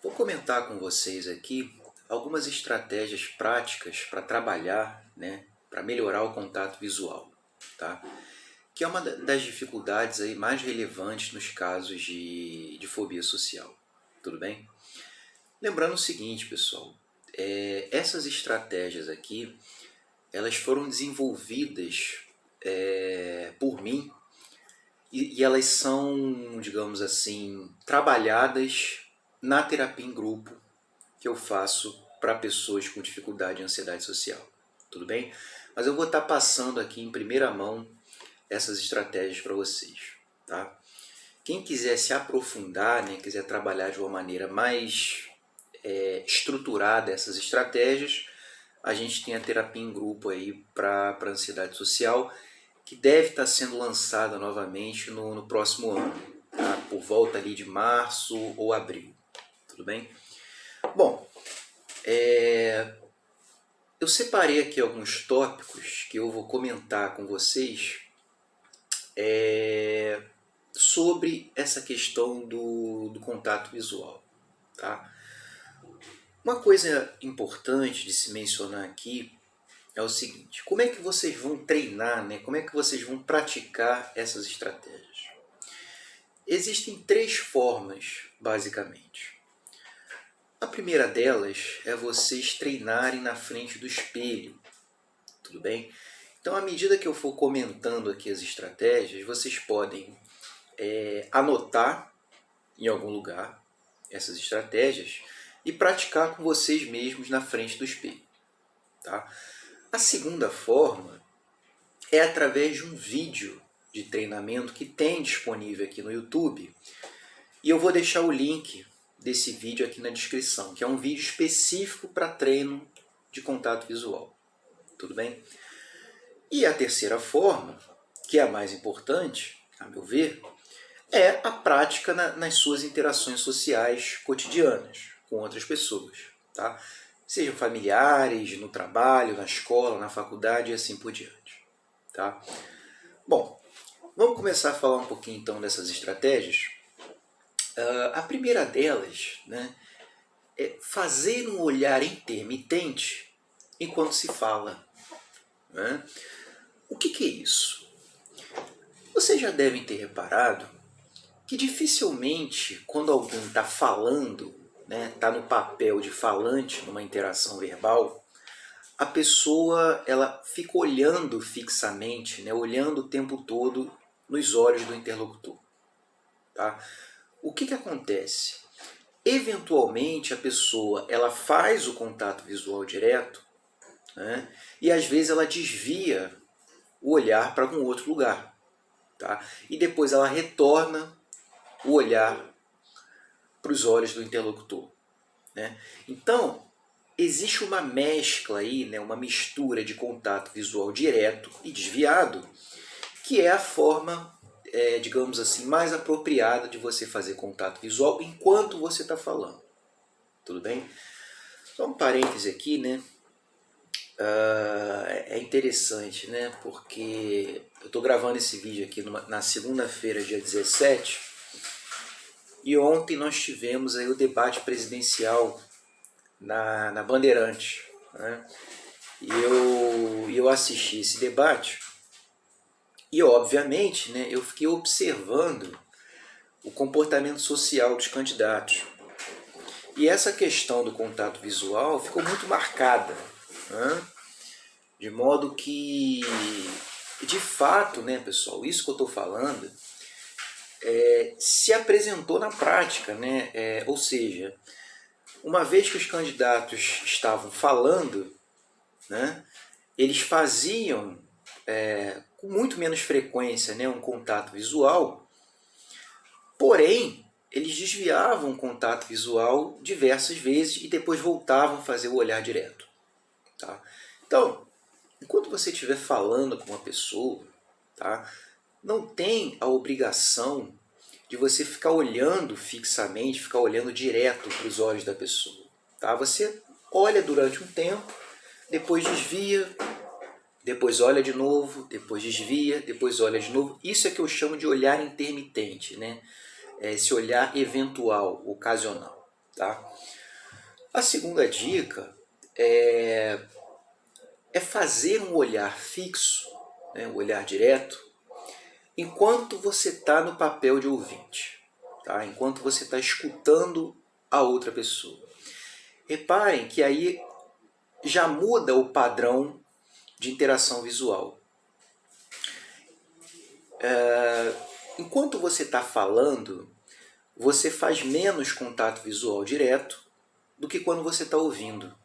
Vou comentar com vocês aqui algumas estratégias práticas para trabalhar, para melhorar o contato visual, tá? Que é uma das dificuldades aí mais relevantes nos casos de fobia social, tudo bem? Lembrando o seguinte, pessoal, essas estratégias aqui, elas foram desenvolvidas por mim e elas são, digamos assim, trabalhadas na terapia em grupo que eu faço para pessoas com dificuldade de ansiedade social, tudo bem? Mas eu vou estar passando aqui em primeira mão essas estratégias para vocês, tá? Quem quiser se aprofundar, quiser trabalhar de uma maneira mais estruturada essas estratégias, a gente tem a terapia em grupo aí para ansiedade social, que deve estar sendo lançada novamente no próximo ano, tá? Por volta ali de março ou abril, tudo bem? Bom, eu separei aqui alguns tópicos que eu vou comentar com vocês sobre essa questão do contato visual, tá? Uma coisa importante de se mencionar aqui é o seguinte: como é que vocês vão treinar, como é que vocês vão praticar essas estratégias? Existem três formas, basicamente. A primeira delas é vocês treinarem na frente do espelho, tudo bem? Então, à medida que eu for comentando aqui as estratégias, vocês podem anotar em algum lugar essas estratégias e praticar com vocês mesmos na frente do espelho, tá? A segunda forma é através de um vídeo de treinamento que tem disponível aqui no YouTube, e eu vou deixar o link desse vídeo aqui na descrição, que é um vídeo específico para treino de contato visual, tudo bem? E a terceira forma, que é a mais importante, a meu ver, é a prática nas suas interações sociais cotidianas com outras pessoas, tá? Sejam familiares, no trabalho, na escola, na faculdade e assim por diante, tá? Bom, vamos começar a falar um pouquinho então dessas estratégias. A primeira delas, é fazer um olhar intermitente enquanto se fala. O que é isso? Vocês já devem ter reparado que dificilmente, quando alguém está falando, está no papel de falante, numa interação verbal, a pessoa ela fica olhando fixamente, olhando o tempo todo nos olhos do interlocutor. Tá? O que acontece? Eventualmente a pessoa ela faz o contato visual direto, e às vezes ela desvia o olhar para algum outro lugar. Tá? E depois ela retorna o olhar para os olhos do interlocutor. Então, existe uma mescla aí, uma mistura de contato visual direto e desviado, que é a forma, digamos assim, mais apropriada de você fazer contato visual enquanto você está falando. Tudo bem? Só um parêntese aqui, é interessante, porque eu estou gravando esse vídeo aqui na segunda-feira, dia 17, e ontem nós tivemos aí o debate presidencial na Bandeirantes. E eu assisti esse debate e, obviamente, eu fiquei observando o comportamento social dos candidatos. E essa questão do contato visual ficou muito marcada, de modo que, de fato, pessoal, isso que eu estou falando se apresentou na prática, ou seja, uma vez que os candidatos estavam falando, eles faziam com muito menos frequência um contato visual, porém eles desviavam o contato visual diversas vezes e depois voltavam a fazer o olhar direto. Tá? Então, enquanto você estiver falando com uma pessoa, não tem a obrigação de você ficar olhando fixamente, ficar olhando direto para os olhos da pessoa. Tá? Você olha durante um tempo, depois desvia, depois olha de novo, depois desvia, depois olha de novo. Isso é que eu chamo de olhar intermitente, esse olhar eventual, ocasional. tá? A segunda dica é fazer um olhar fixo, né, um olhar direto, enquanto você está no papel de ouvinte, tá? Enquanto você está escutando a outra pessoa. Reparem que aí já muda o padrão de interação visual. Enquanto você está falando, você faz menos contato visual direto do que quando você está ouvindo.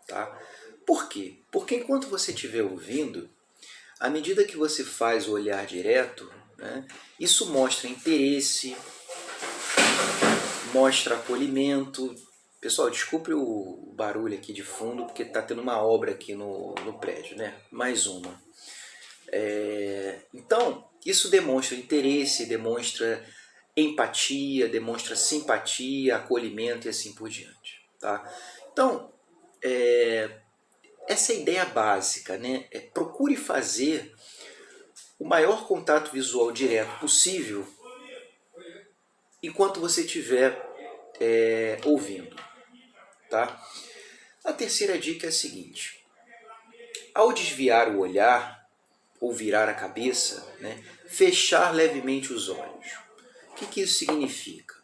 Tá? Por quê? Porque enquanto você estiver ouvindo, à medida que você faz o olhar direto, né, isso mostra interesse, mostra acolhimento. Pessoal, desculpe o barulho aqui de fundo, porque está tendo uma obra aqui no prédio, né? Mais uma. Então, isso demonstra interesse, demonstra empatia, demonstra simpatia, acolhimento e assim por diante. Tá? Então, essa é a ideia básica, né? Procure fazer o maior contato visual direto possível enquanto você estiver ouvindo. Tá? A terceira dica é a seguinte: ao desviar o olhar ou virar a cabeça, né, fechar levemente os olhos. O que isso significa?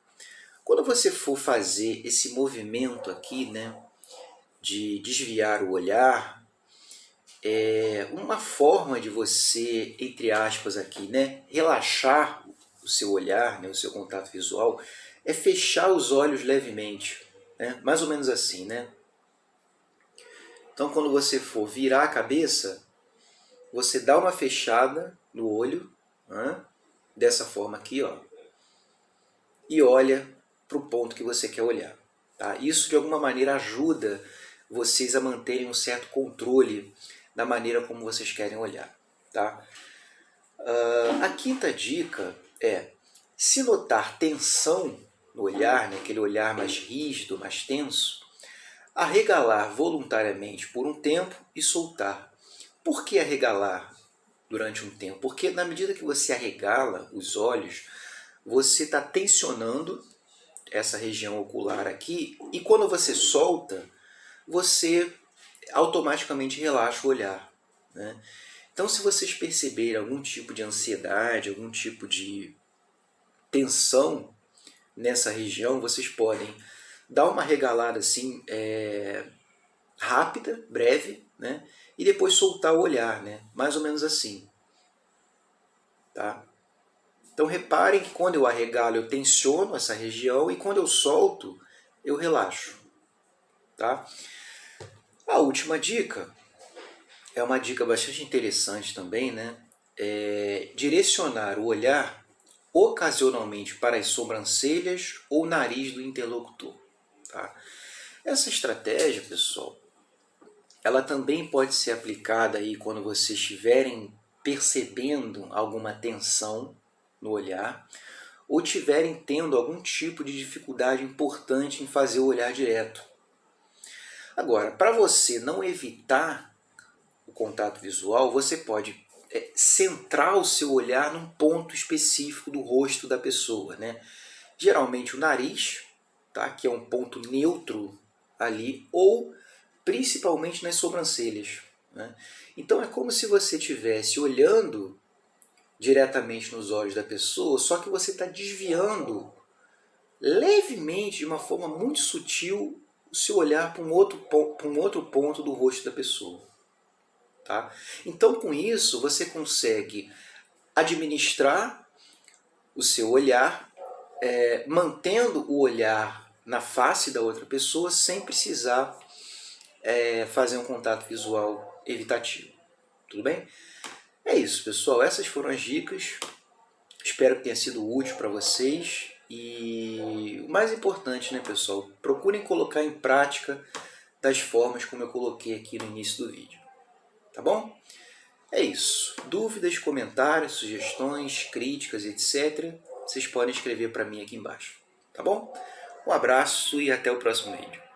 Quando você for fazer esse movimento aqui, né, de desviar o olhar, uma forma de você, entre aspas aqui, né, relaxar o seu olhar, né, o seu contato visual, é fechar os olhos levemente, né, mais ou menos assim, né? Então, quando você for virar a cabeça, você dá uma fechada no olho, né, dessa forma aqui, ó, e olha para o ponto que você quer olhar. Tá? Isso, de alguma maneira, ajuda vocês a manterem um certo controle da maneira como vocês querem olhar. Tá? A quinta dica é, se notar tensão no olhar, né, aquele olhar mais rígido, mais tenso, arregalar voluntariamente por um tempo e soltar. Por que arregalar durante um tempo? Porque na medida que você arregala os olhos, você está tensionando essa região ocular aqui, e quando você solta, você automaticamente relaxa o olhar. Né? Então, se vocês perceberem algum tipo de ansiedade, algum tipo de tensão nessa região, vocês podem dar uma regalada assim, rápida, breve, né? E depois soltar o olhar, né? Mais ou menos assim. Tá? Então reparem que quando eu arregalo, eu tensiono essa região, e quando eu solto, eu relaxo. Tá? A última dica é uma dica bastante interessante também, né? Direcionar o olhar ocasionalmente para as sobrancelhas ou nariz do interlocutor. Tá? Essa estratégia, pessoal, ela também pode ser aplicada aí quando vocês estiverem percebendo alguma tensão no olhar, ou estiverem tendo algum tipo de dificuldade importante em fazer o olhar direto. Agora, para você não evitar o contato visual, você pode centrar o seu olhar num ponto específico do rosto da pessoa, né? Geralmente o nariz, tá? Que é um ponto neutro ali, ou principalmente nas sobrancelhas. Né? Então é como se você estivesse olhando diretamente nos olhos da pessoa, só que você está desviando levemente, de uma forma muito sutil, o seu olhar para um outro ponto do rosto da pessoa. Tá? Então, com isso, você consegue administrar o seu olhar, mantendo o olhar na face da outra pessoa, sem precisar fazer um contato visual evitativo. Tudo bem? É isso, pessoal. Essas foram as dicas. Espero que tenha sido útil para vocês. E o mais importante, né, pessoal? Procurem colocar em prática das formas como eu coloquei aqui no início do vídeo. Tá bom? É isso. Dúvidas, comentários, sugestões, críticas, etc. Vocês podem escrever para mim aqui embaixo. Tá bom? Um abraço e até o próximo vídeo.